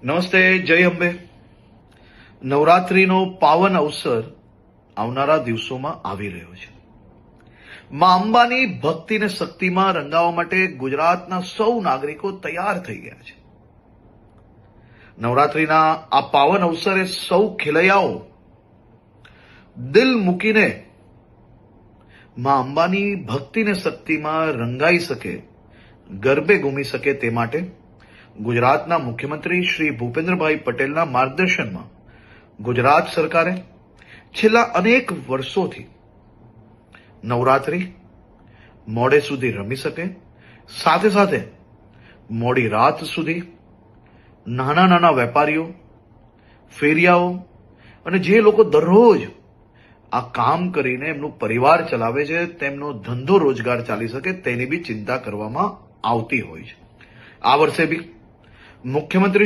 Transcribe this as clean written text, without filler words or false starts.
નમસ્તે, જય અંબે. નવરાત્રીનો પાવન અવસર આવનારા દિવસોમાં આવી રહ્યો છે. માં અંબાની ભક્તિ અને શક્તિમાં રંગાવા માટે ગુજરાતના સૌ નાગરિકો તૈયાર થઈ ગયા છે. નવરાત્રીના આ પાવન અવસરે સૌ ખેલૈયાઓ દિલ મૂકીને માં અંબાની ભક્તિ અને શક્તિમાં રંગાઈ શકે, ગરબે ઘૂમી શકે તે માટે ગુજરાતના મુખ્યમંત્રી શ્રી ભૂપેન્દ્રભાઈ પટેલના માર્ગદર્શનમાં ગુજરાત સરકારે છેલ્લા અનેક વર્ષોથી નવરાત્રી મોડે સુધી રમી શકે, સાથે સાથે મોડી રાત સુધી નાના નાના વેપારીઓ, ફેરિયાઓ અને જે લોકો દરરોજ આ કામ કરીને એમનું પરિવાર ચલાવે છે, તેમનો ધંધો રોજગાર ચાલી શકે તેની બી ચિંતા કરવામાં આવતી હોય છે. આ વર્ષે બી મુખ્યમંત્રી